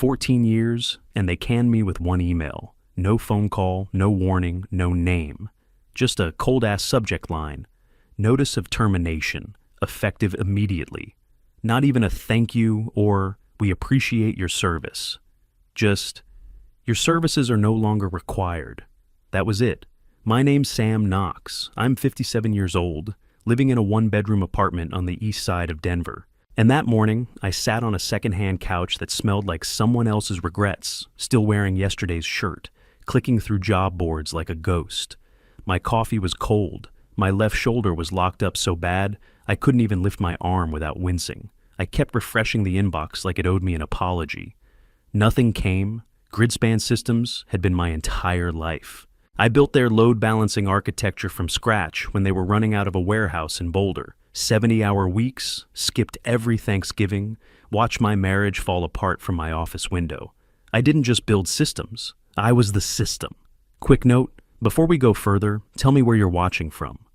14 years, and they canned me with one email. No phone call, no warning, no name. Just a cold-ass subject line. Notice of termination, effective immediately. Not even a thank you or we appreciate your service. Just, your services are no longer required. That was it. My name's Sam Knox. I'm 57 years old, living in a one-bedroom apartment on the east side of Denver. And that morning, I sat on a second-hand couch that smelled like someone else's regrets, still wearing yesterday's shirt, clicking through job boards like a ghost. My coffee was cold. My left shoulder was locked up so bad, I couldn't even lift my arm without wincing. I kept refreshing the inbox like it owed me an apology. Nothing came. Gridspan Systems had been my entire life. I built their load-balancing architecture from scratch when they were running out of a warehouse in Boulder. 70-hour weeks, skipped every Thanksgiving, watched my marriage fall apart from my office window. I didn't just build systems. I was the system. Quick note, before we go further, tell me where you're watching from.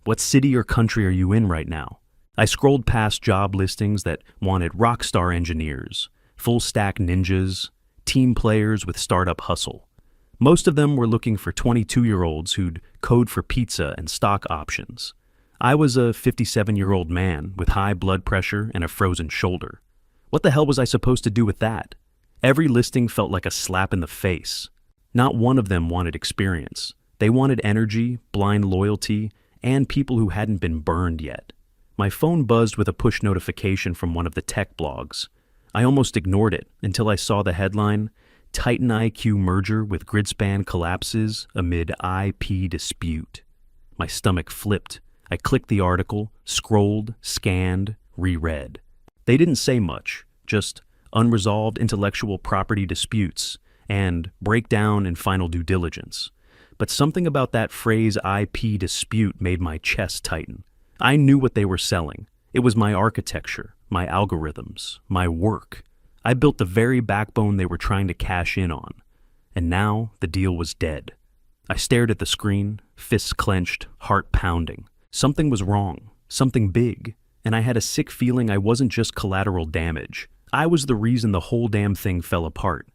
What city or country are you in right now? I scrolled past job listings that wanted rockstar engineers, full-stack ninjas, team players with startup hustle. Most of them were looking for 22-year-olds who'd code for pizza and stock options. I was a 57-year-old man with high blood pressure and a frozen shoulder. What the hell was I supposed to do with that? Every listing felt like a slap in the face. Not one of them wanted experience. They wanted energy, blind loyalty, and people who hadn't been burned yet. My phone buzzed with a push notification from one of the tech blogs. I almost ignored it until I saw the headline, Titan IQ merger with Gridspan collapses amid IP dispute. My stomach flipped. I clicked the article, scrolled, scanned, reread. They didn't say much, just unresolved intellectual property disputes and breakdown and final due diligence. But something about that phrase IP dispute made my chest tighten. I knew what they were selling. It was my architecture, my algorithms, my work. I built the very backbone they were trying to cash in on. And now the deal was dead. I stared at the screen, fists clenched, heart pounding. Something was wrong, something big, and I had a sick feeling I wasn't just collateral damage. I was the reason the whole damn thing fell apart.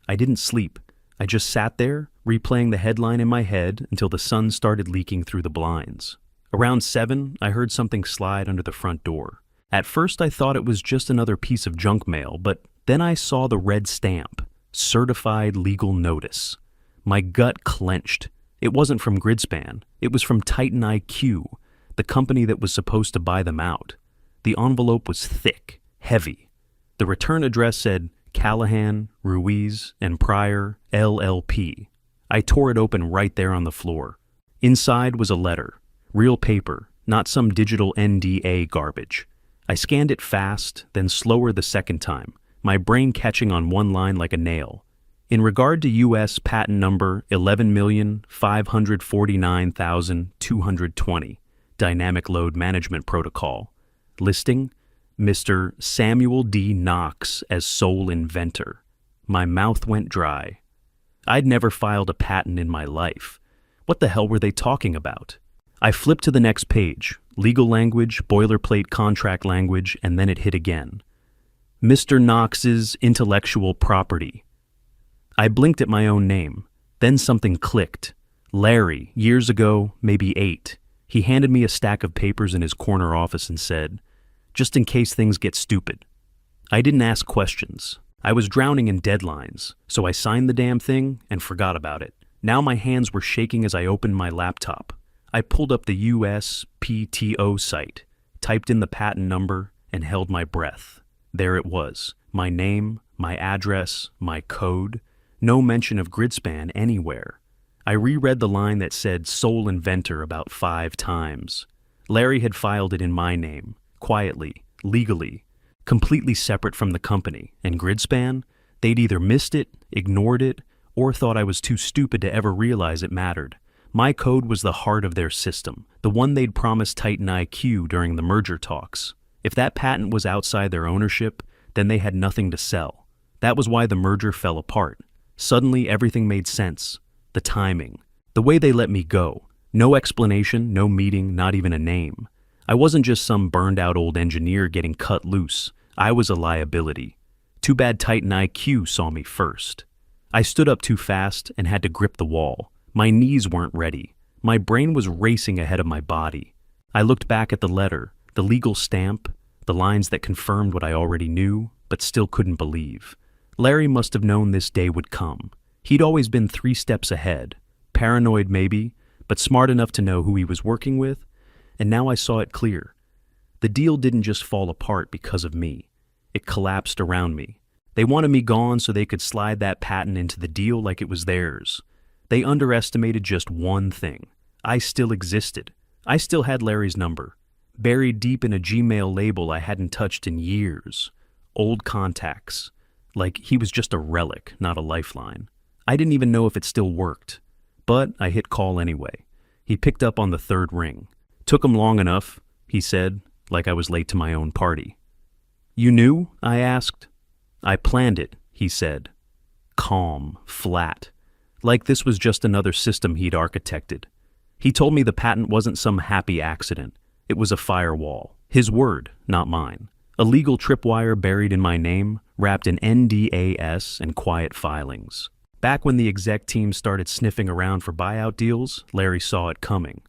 I didn't sleep. I just sat there, replaying the headline in my head until the sun started leaking through the blinds. Around 7, I heard something slide under the front door. At first, I thought it was just another piece of junk mail, but then I saw the red stamp, certified legal notice. My gut clenched. It wasn't from Gridspan. It was from Titan IQ, the company that was supposed to buy them out. The envelope was thick, heavy. The return address said Callahan, Ruiz, and Pryor, LLP. I tore it open right there on the floor. Inside was a letter, real paper, not some digital NDA garbage. I scanned it fast, then slower the second time, my brain catching on one line like a nail. In regard to U.S. patent number 11,549,220, Dynamic Load Management Protocol. Listing, Mr. Samuel D. Knox as sole inventor. My mouth went dry. I'd never filed a patent in my life. What the hell were they talking about? I flipped to the next page, legal language, boilerplate contract language, and then it hit again. Mr. Knox's intellectual property. I blinked at my own name. Then something clicked. Larry, years ago, maybe 8. He handed me a stack of papers in his corner office and said, just in case things get stupid. I didn't ask questions. I was drowning in deadlines, so I signed the damn thing and forgot about it. Now my hands were shaking as I opened my laptop. I pulled up the USPTO site, typed in the patent number, and held my breath. There it was, my name, my address, my code. No mention of Gridspan anywhere. I reread the line that said sole inventor about 5 times. Larry had filed it in my name, quietly, legally, completely separate from the company, and Gridspan, they'd either missed it, ignored it, or thought I was too stupid to ever realize it mattered. My code was the heart of their system, the one they'd promised Titan IQ during the merger talks. If that patent was outside their ownership, then they had nothing to sell. That was why the merger fell apart. Suddenly, everything made sense. The timing. The way they let me go. No explanation, no meeting, not even a name. I wasn't just some burned-out old engineer getting cut loose. I was a liability. Too bad Titan IQ saw me first. I stood up too fast and had to grip the wall. My knees weren't ready. My brain was racing ahead of my body. I looked back at the letter, the legal stamp, the lines that confirmed what I already knew, but still couldn't believe. Larry must have known this day would come. He'd always been 3 steps ahead. Paranoid maybe, but smart enough to know who he was working with, and now I saw it clear. The deal didn't just fall apart because of me. It collapsed around me. They wanted me gone so they could slide that patent into the deal like it was theirs. They underestimated just one thing. I still existed. I still had Larry's number, buried deep in a Gmail label I hadn't touched in years. Old contacts. Like he was just a relic, not a lifeline. I didn't even know if it still worked. But I hit call anyway. He picked up on the 3rd ring. Took him long enough, he said, like I was late to my own party. You knew? I asked. I planned it, he said. Calm, flat. Like this was just another system he'd architected. He told me the patent wasn't some happy accident. It was a firewall. His word, not mine. A legal tripwire buried in my name, wrapped in NDAS and quiet filings. Back when the exec team started sniffing around for buyout deals, Larry saw it coming.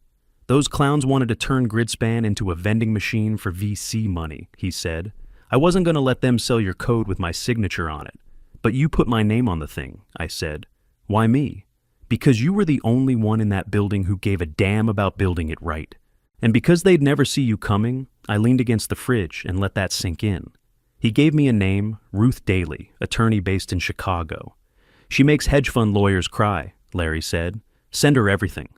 Those clowns wanted to turn Gridspan into a vending machine for VC money, he said. I wasn't going to let them sell your code with my signature on it. But you put my name on the thing, I said. Why me? Because you were the only one in that building who gave a damn about building it right. And because they'd never see you coming, I leaned against the fridge and let that sink in. He gave me a name, Ruth Daly, attorney based in Chicago. She makes hedge fund lawyers cry, Larry said. Send her everything.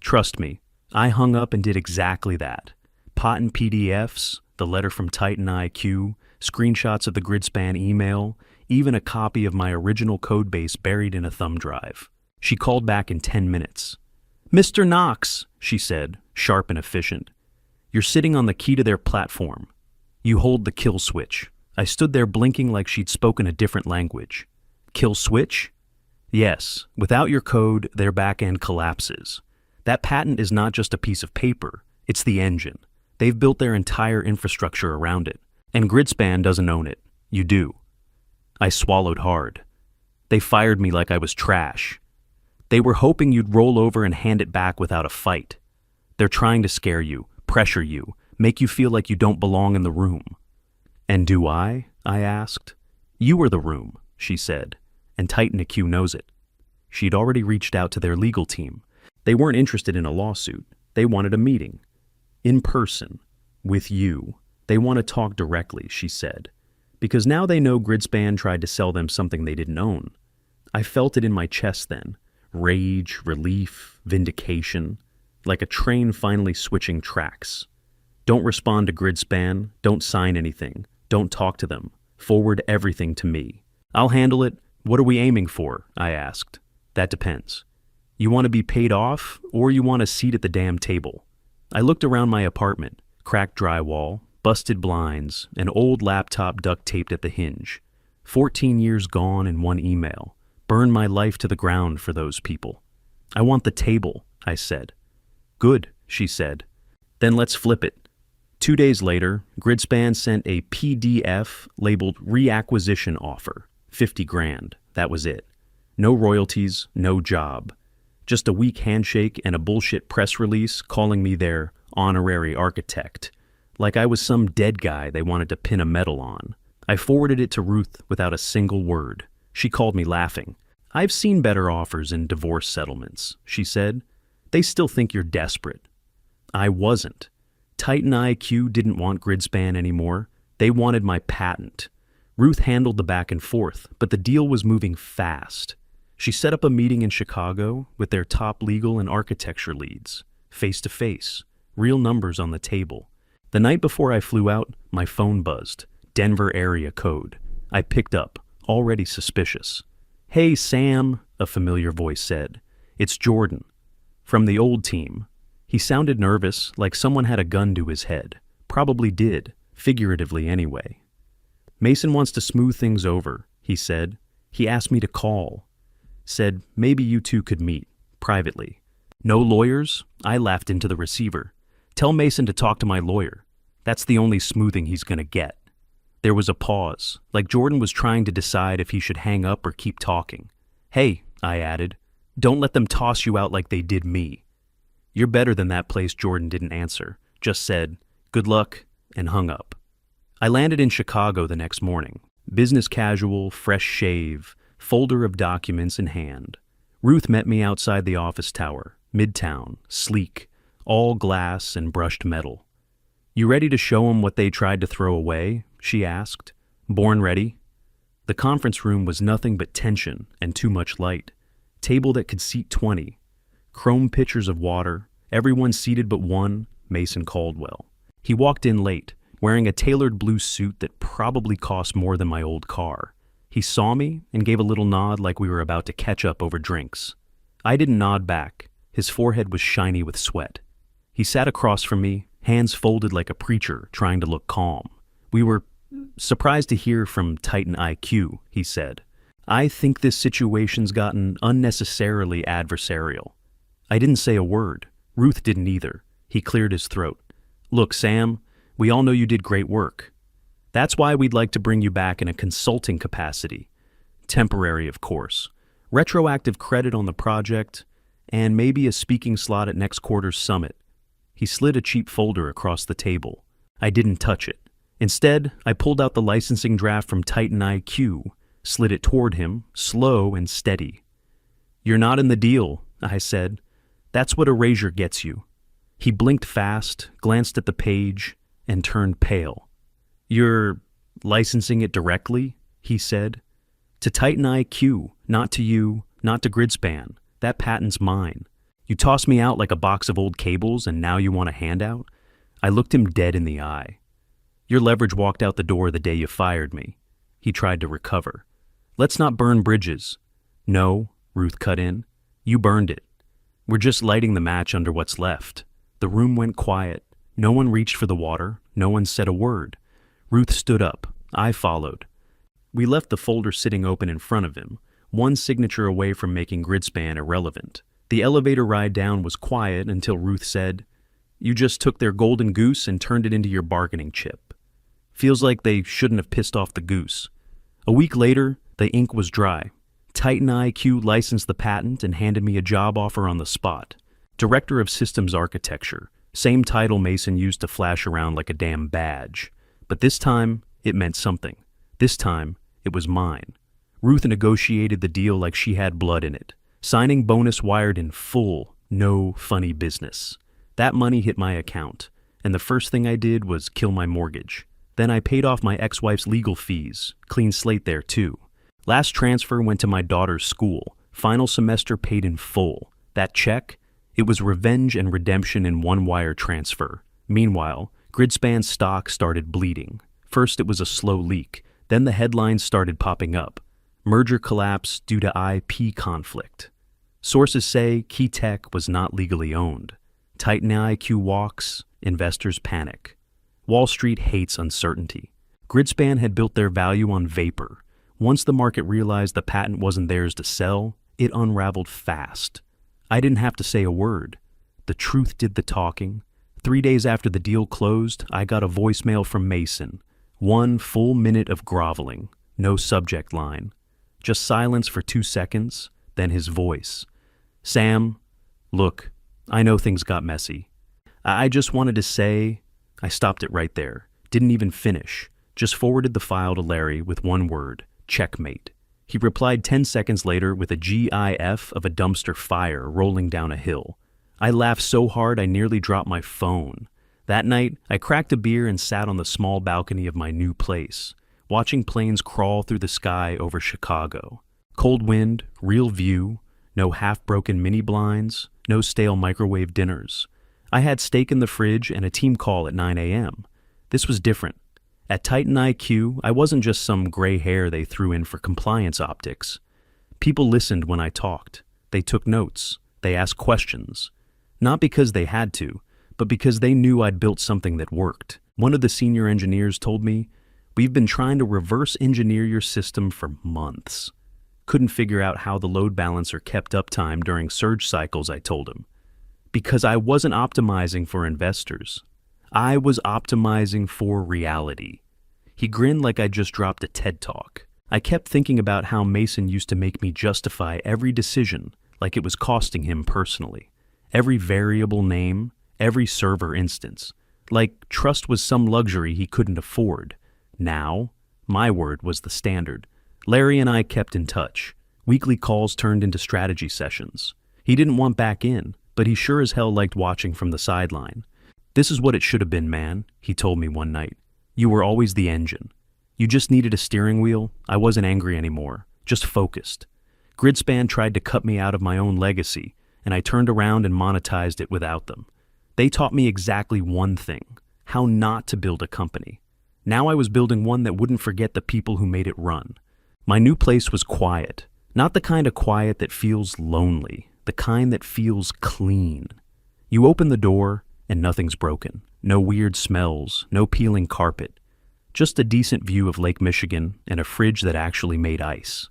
Trust me, I hung up and did exactly that. Patent PDFs, the letter from Titan IQ, screenshots of the Gridspan email, even a copy of my original codebase buried in a thumb drive. She called back in 10 minutes. Mr. Knox, she said, sharp and efficient. You're sitting on the key to their platform. You hold the kill switch. I stood there blinking like she'd spoken a different language. Kill switch? Yes, without your code, their back-end collapses. That patent is not just a piece of paper, it's the engine. They've built their entire infrastructure around it. And Gridspan doesn't own it. You do. I swallowed hard. They fired me like I was trash. They were hoping you'd roll over and hand it back without a fight. They're trying to scare you, pressure you, make you feel like you don't belong in the room. And do I asked. You are the room, she said, and Titan IQ knows it. She'd already reached out to their legal team. They weren't interested in a lawsuit. They wanted a meeting. In person. With you. They want to talk directly, she said. Because now they know Gridspan tried to sell them something they didn't own. I felt it in my chest then. Rage, relief, vindication. Like a train finally switching tracks. Don't respond to Gridspan. Don't sign anything. Don't talk to them. Forward everything to me. I'll handle it. What are we aiming for? I asked. That depends. You want to be paid off, or you want a seat at the damn table? I looked around my apartment. Cracked drywall, busted blinds, an old laptop duct taped at the hinge. 14 years gone in one email. Burned my life to the ground for those people. I want the table, I said. Good, she said. Then let's flip it. 2 days later, Gridspan sent a PDF labeled reacquisition offer. 50 grand, that was it. No royalties, no job. Just a weak handshake and a bullshit press release calling me their honorary architect. Like I was some dead guy they wanted to pin a medal on. I forwarded it to Ruth without a single word. She called me laughing. I've seen better offers in divorce settlements, she said. They still think you're desperate. I wasn't. Titan IQ didn't want Gridspan anymore. They wanted my patent. Ruth handled the back and forth, but the deal was moving fast. She set up a meeting in Chicago with their top legal and architecture leads, face to face, real numbers on the table. The night before I flew out, my phone buzzed. Denver area code. I picked up, already suspicious. Hey, Sam, a familiar voice said. It's Jordan. From the old team. He sounded nervous, like someone had a gun to his head. Probably did, figuratively anyway. Mason wants to smooth things over, he said. He asked me to call. Said maybe you two could meet, privately. No lawyers? I laughed into the receiver. Tell Mason to talk to my lawyer. That's the only smoothing he's gonna get. There was a pause, like Jordan was trying to decide if he should hang up or keep talking. "Hey," I added, "don't let them toss you out like they did me." "You're better than that place." Jordan didn't answer, just said, "Good luck," and hung up. I landed in Chicago the next morning, business casual, fresh shave, folder of documents in hand. Ruth met me outside the office tower, midtown, sleek, all glass and brushed metal. "You ready to show 'em what they tried to throw away?" she asked. "Born ready." The conference room was nothing but tension and too much light. Table that could seat 20. Chrome pitchers of water, everyone seated but one, Mason Caldwell. He walked in late, wearing a tailored blue suit that probably cost more than my old car. He saw me and gave a little nod like we were about to catch up over drinks. I didn't nod back. His forehead was shiny with sweat. He sat across from me, hands folded like a preacher, trying to look calm. "We were surprised to hear from Titan IQ," he said. "I think this situation's gotten unnecessarily adversarial." I didn't say a word. Ruth didn't either. He cleared his throat. "Look, Sam, we all know you did great work. That's why we'd like to bring you back in a consulting capacity. Temporary, of course. Retroactive credit on the project, and maybe a speaking slot at next quarter's summit." He slid a cheap folder across the table. I didn't touch it. Instead, I pulled out the licensing draft from Titan IQ, slid it toward him, slow and steady. "You're not in the deal," I said. "That's what erasure gets you." He blinked fast, glanced at the page, and turned pale. "You're licensing it directly?" he said. "To Titan IQ, not to you, not to Gridspan. That patent's mine. You tossed me out like a box of old cables and now you want a handout?" I looked him dead in the eye. "Your leverage walked out the door the day you fired me." He tried to recover. "Let's not burn bridges." "No," Ruth cut in. "You burned it. We're just lighting the match under what's left." The room went quiet. No one reached for the water. No one said a word. Ruth stood up. I followed. We left the folder sitting open in front of him, one signature away from making Gridspan irrelevant. The elevator ride down was quiet until Ruth said, "You just took their golden goose and turned it into your bargaining chip. Feels like they shouldn't have pissed off the goose." A week later, the ink was dry. Titan IQ licensed the patent and handed me a job offer on the spot. Director of Systems Architecture, same title Mason used to flash around like a damn badge. But this time, it meant something. This time, it was mine. Ruth negotiated the deal like she had blood in it. Signing bonus wired in full, no funny business. That money hit my account, and the first thing I did was kill my mortgage. Then I paid off my ex-wife's legal fees, clean slate there too. Last transfer went to my daughter's school, final semester paid in full. That check, it was revenge and redemption in one wire transfer. Meanwhile, Gridspan's stock started bleeding. First it was a slow leak, then the headlines started popping up. Merger collapse due to IP conflict. Sources say Key Tech was not legally owned. Titan IQ walks, investors panic. Wall Street hates uncertainty. Gridspan had built their value on vapor. Once the market realized the patent wasn't theirs to sell, it unraveled fast. I didn't have to say a word. The truth did the talking. 3 days after the deal closed, I got a voicemail from Mason. 1 full minute of groveling. No subject line. Just silence for 2 seconds, then his voice. "Sam, look, I know things got messy. I just wanted to say..." I stopped it right there. Didn't even finish. Just forwarded the file to Larry with one word, checkmate. He replied 10 seconds later with a GIF of a dumpster fire rolling down a hill. I laughed so hard I nearly dropped my phone. That night, I cracked a beer and sat on the small balcony of my new place, watching planes crawl through the sky over Chicago. Cold wind, real view, no half-broken mini blinds, no stale microwave dinners. I had steak in the fridge and a team call at 9 a.m. This was different. At Titan IQ, I wasn't just some gray hair they threw in for compliance optics. People listened when I talked. They took notes. They asked questions. Not because they had to, but because they knew I'd built something that worked. One of the senior engineers told me, "We've been trying to reverse engineer your system for months." Couldn't figure out how the load balancer kept uptime during surge cycles, I told him. Because I wasn't optimizing for investors. I was optimizing for reality. He grinned like I'd just dropped a TED Talk. I kept thinking about how Mason used to make me justify every decision like it was costing him personally. Every variable name, every server instance. Like trust was some luxury he couldn't afford. Now, my word was the standard. Larry and I kept in touch. Weekly calls turned into strategy sessions. He didn't want back in, but he sure as hell liked watching from the sideline. "This is what it should have been, man," he told me one night. "You were always the engine. You just needed a steering wheel." I wasn't angry anymore, just focused. Gridspan tried to cut me out of my own legacy, and I turned around and monetized it without them. They taught me exactly one thing: how not to build a company. Now I was building one that wouldn't forget the people who made it run. My new place was quiet, not the kind of quiet that feels lonely, the kind that feels clean. You open the door, and nothing's broken. No weird smells, no peeling carpet. Just a decent view of Lake Michigan and a fridge that actually made ice.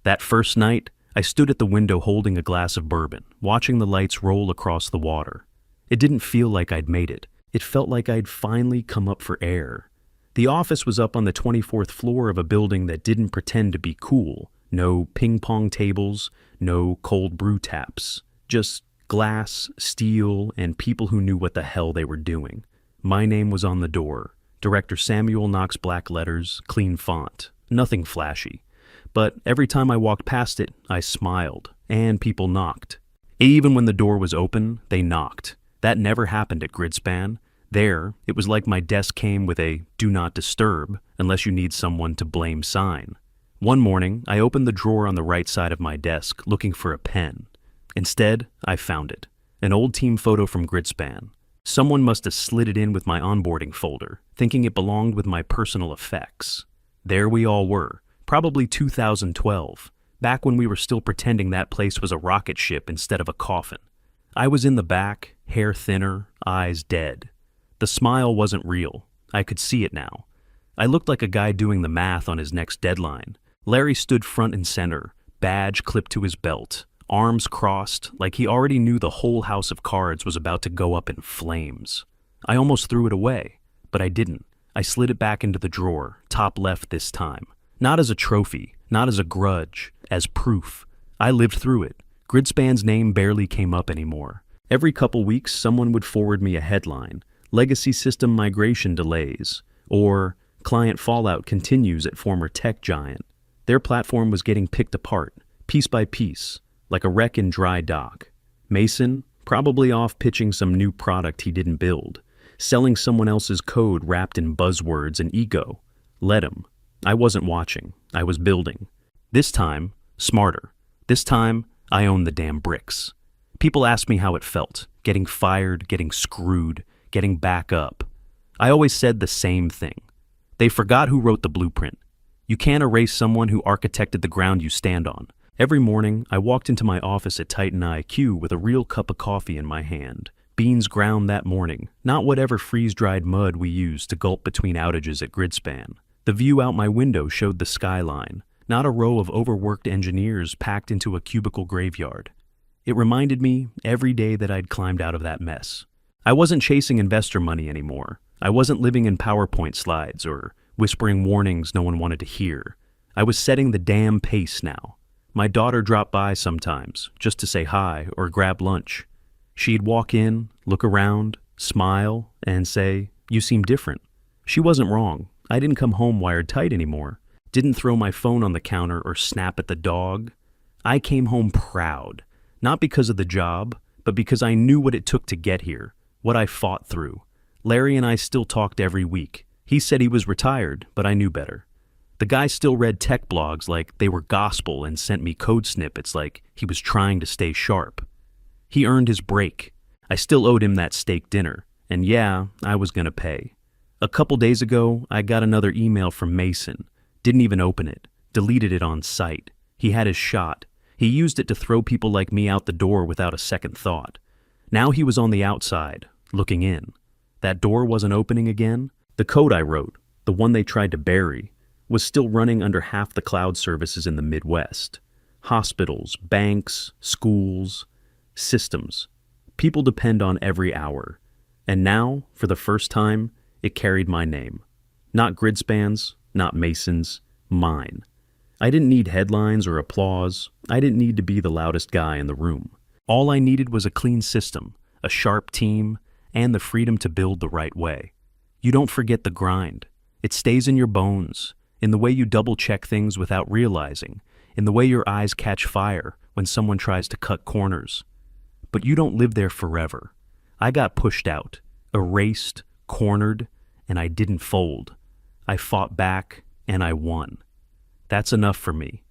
That first night, I stood at the window holding a glass of bourbon, watching the lights roll across the water. It didn't feel like I'd made it. It felt like I'd finally come up for air. The office was up on the 24th floor of a building that didn't pretend to be cool. No ping pong tables, no cold brew taps. Just glass, steel, and people who knew what the hell they were doing. My name was on the door. Director Samuel Knox black letters, clean font. Nothing flashy. But every time I walked past it, I smiled, and people knocked. Even when the door was open, they knocked. That never happened at Gridspan. There, it was like my desk came with a "do not disturb unless you need someone to blame" sign. One morning, I opened the drawer on the right side of my desk, looking for a pen. Instead, I found it. An old team photo from Gridspan. Someone must have slid it in with my onboarding folder, thinking it belonged with my personal effects. There we all were, probably 2012, back when we were still pretending that place was a rocket ship instead of a coffin. I was in the back, hair thinner, eyes dead. The smile wasn't real. I could see it now. I looked like a guy doing the math on his next deadline. Larry stood front and center, badge clipped to his belt, arms crossed, like he already knew the whole house of cards was about to go up in flames. I almost threw it away, but I didn't. I slid it back into the drawer, top left this time. Not as a trophy, not as a grudge, as proof. I lived through it. Gridspan's name barely came up anymore. Every couple weeks, someone would forward me a headline: "Legacy system migration delays," or "Client fallout continues at former tech giant." Their platform was getting picked apart, piece by piece, like a wreck in dry dock. Mason, probably off pitching some new product he didn't build, selling someone else's code wrapped in buzzwords and ego. Let him. I wasn't watching. I was building. This time, smarter. This time, I owned the damn bricks. People asked me how it felt, getting fired, getting screwed, getting back up. I always said the same thing. They forgot who wrote the blueprint. You can't erase someone who architected the ground you stand on. Every morning, I walked into my office at Titan IQ with a real cup of coffee in my hand. Beans ground that morning, not whatever freeze-dried mud we used to gulp between outages at Gridspan. The view out my window showed the skyline, not a row of overworked engineers packed into a cubicle graveyard. It reminded me every day that I'd climbed out of that mess. I wasn't chasing investor money anymore. I wasn't living in PowerPoint slides or whispering warnings no one wanted to hear. I was setting the damn pace now. My daughter dropped by sometimes, just to say hi or grab lunch. She'd walk in, look around, smile, and say, "You seem different." She wasn't wrong. I didn't come home wired tight anymore. Didn't throw my phone on the counter or snap at the dog. I came home proud, not because of the job, but because I knew what it took to get here, what I fought through. Larry and I still talked every week. He said he was retired, but I knew better. The guy still read tech blogs like they were gospel and sent me code snippets like he was trying to stay sharp. He earned his break. I still owed him that steak dinner, and yeah, I was gonna pay. A couple days ago, I got another email from Mason. Didn't even open it. Deleted it on sight. He had his shot. He used it to throw people like me out the door without a second thought. Now he was on the outside, looking in. That door wasn't opening again. The code I wrote, the one they tried to bury, was still running under half the cloud services in the Midwest. Hospitals, banks, schools, systems. People depend on every hour. And now, for the first time, it carried my name. Not grid spans, not Masons, mine. I didn't need headlines or applause. I didn't need to be the loudest guy in the room. All I needed was a clean system, a sharp team, and the freedom to build the right way. You don't forget the grind. It stays in your bones, in the way you double-check things without realizing, in the way your eyes catch fire when someone tries to cut corners. But you don't live there forever. I got pushed out, erased, cornered, and I didn't fold. I fought back, and I won. That's enough for me.